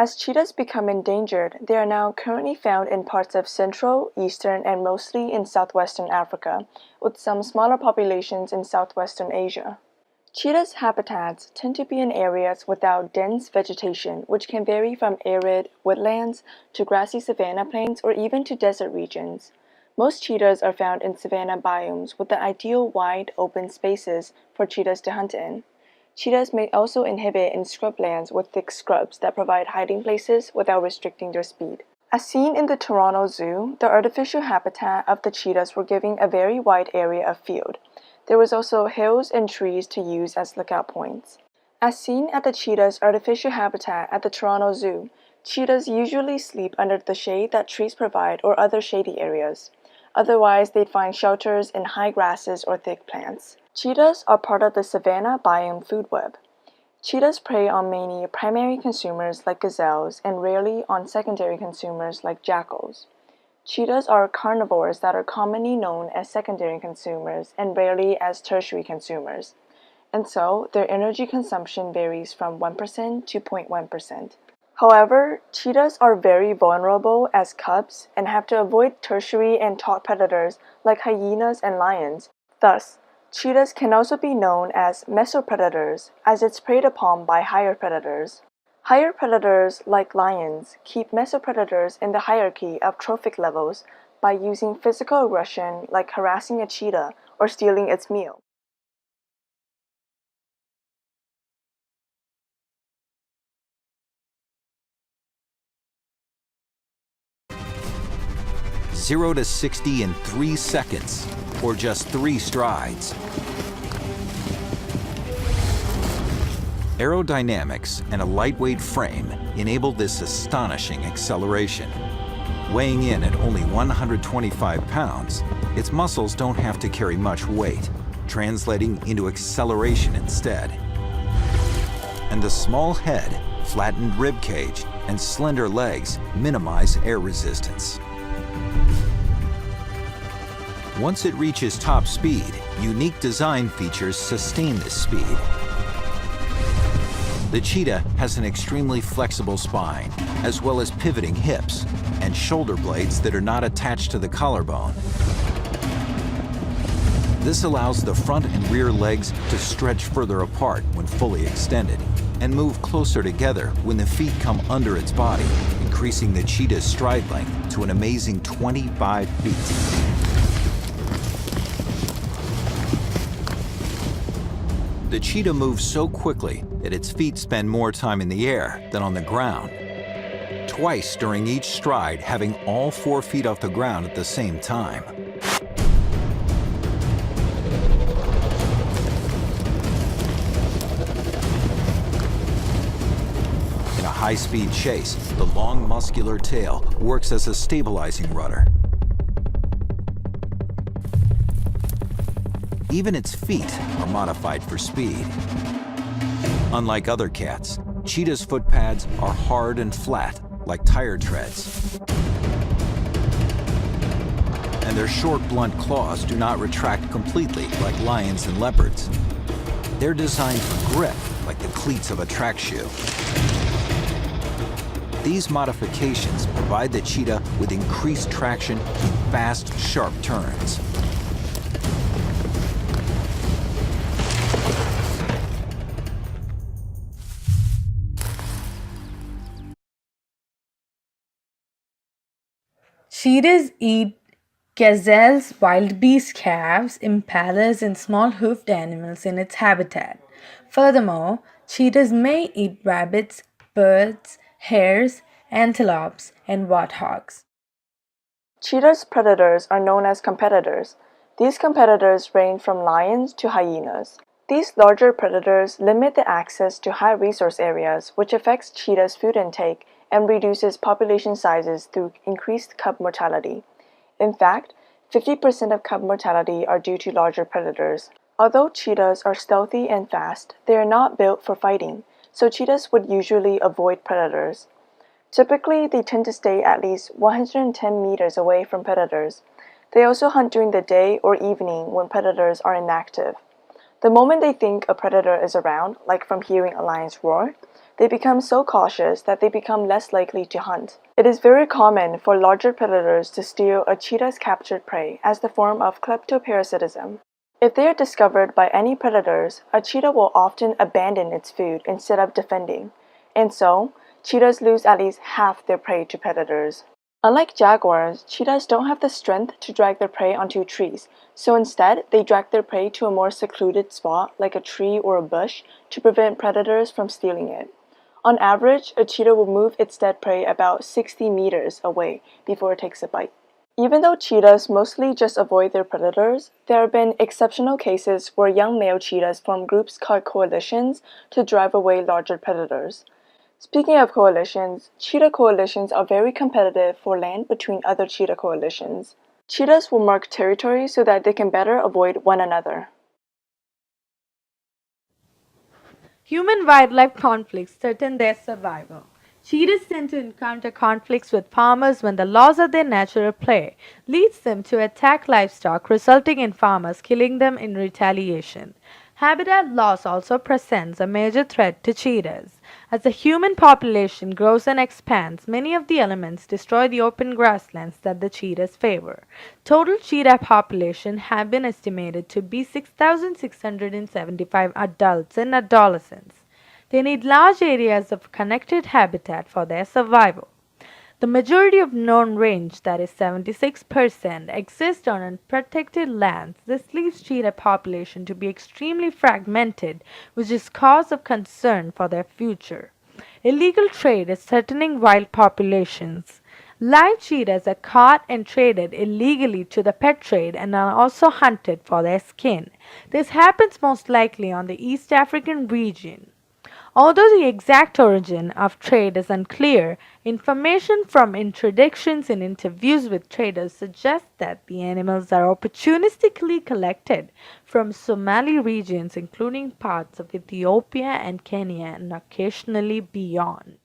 As cheetahs become endangered, they are now currently found in parts of Central, Eastern, and mostly in southwestern Africa, with some smaller populations in southwestern Asia. Cheetahs' habitats tend to be in areas without dense vegetation, which can vary from arid woodlands to grassy savanna plains or even to desert regions. Most cheetahs are found in savanna biomes with the ideal wide, open spaces for cheetahs to hunt in. Cheetahs may also inhabit in scrublands with thick scrubs that provide hiding places without restricting their speed. As seen in the Toronto Zoo, the artificial habitat of the cheetahs were giving a very wide area of field. There was also hills and trees to use as lookout points. As seen at the cheetah's artificial habitat at the Toronto Zoo, cheetahs usually sleep under the shade that trees provide or other shady areas. Otherwise, they'd find shelters in high grasses or thick plants. Cheetahs are part of the savanna biome food web. Cheetahs prey on mainly primary consumers like gazelles and rarely on secondary consumers like jackals. Cheetahs are carnivores that are commonly known as secondary consumers and rarely as tertiary consumers, and so their energy consumption varies from 1% to 0.1%. However, cheetahs are very vulnerable as cubs and have to avoid tertiary and top predators like hyenas and lions. Thus, cheetahs can also be known as mesopredators, as it's preyed upon by higher predators. Higher predators, like lions, keep mesopredators in the hierarchy of trophic levels by using physical aggression like harassing a cheetah or stealing its meal. Zero to 60 in 3 seconds, or just 3 strides. Aerodynamics and a lightweight frame enabled this astonishing acceleration. Weighing in at only 125 pounds, its muscles don't have to carry much weight, translating into acceleration instead. And the small head, flattened rib cage, and slender legs minimize air resistance. Once it reaches top speed, unique design features sustain this speed. The cheetah has an extremely flexible spine, as well as pivoting hips and shoulder blades that are not attached to the collarbone. This allows the front and rear legs to stretch further apart when fully extended and move closer together when the feet come under its body, increasing the cheetah's stride length to an amazing 25 feet. The cheetah moves so quickly that its feet spend more time in the air than on the ground, twice during each stride, having all 4 feet off the ground at the same time. In a high-speed chase, the long muscular tail works as a stabilizing rudder. Even its feet are modified for speed. Unlike other cats, cheetah's foot pads are hard and flat, like tire treads. And their short, blunt claws do not retract completely like lions and leopards. They're designed for grip, like the cleats of a track shoe. These modifications provide the cheetah with increased traction in fast, sharp turns. Cheetahs eat gazelles, wildebeest calves, impalas, and small hoofed animals in its habitat. Furthermore, cheetahs may eat rabbits, birds, hares, antelopes, and warthogs. Cheetah's predators are known as competitors. These competitors range from lions to hyenas. These larger predators limit the access to high resource areas, which affects cheetah's food intake and reduces population sizes through increased cub mortality. In fact, 50% of cub mortality are due to larger predators. Although cheetahs are stealthy and fast, they are not built for fighting, so cheetahs would usually avoid predators. Typically, they tend to stay at least 110 meters away from predators. They also hunt during the day or evening when predators are inactive. The moment they think a predator is around, like from hearing a lion's roar, they become so cautious that they become less likely to hunt. It is very common for larger predators to steal a cheetah's captured prey as the form of kleptoparasitism. If they are discovered by any predators, a cheetah will often abandon its food instead of defending, and so, cheetahs lose at least half their prey to predators. Unlike jaguars, cheetahs don't have the strength to drag their prey onto trees, so instead they drag their prey to a more secluded spot like a tree or a bush to prevent predators from stealing it. On average, a cheetah will move its dead prey about 60 meters away before it takes a bite. Even though cheetahs mostly just avoid their predators, there have been exceptional cases where young male cheetahs form groups called coalitions to drive away larger predators. Speaking of coalitions, cheetah coalitions are very competitive for land between other cheetah coalitions. Cheetahs will mark territory so that they can better avoid one another. Human-wildlife conflicts threaten their survival. Cheetahs tend to encounter conflicts with farmers when the loss of their natural prey leads them to attack livestock, resulting in farmers killing them in retaliation. Habitat loss also presents a major threat to cheetahs. As the human population grows and expands, many of the elements destroy the open grasslands that the cheetahs favor. Total cheetah population have been estimated to be 6,675 adults and adolescents. They need large areas of connected habitat for their survival. The majority of known range, that is 76%, exists on unprotected lands. This leaves cheetah population to be extremely fragmented, which is cause of concern for their future. Illegal trade is threatening wild populations. Live cheetahs are caught and traded illegally to the pet trade and are also hunted for their skin. This happens most likely on the East African region. Although the exact origin of trade is unclear, information from introductions and interviews with traders suggests that the animals are opportunistically collected from Somali regions including parts of Ethiopia and Kenya and occasionally beyond.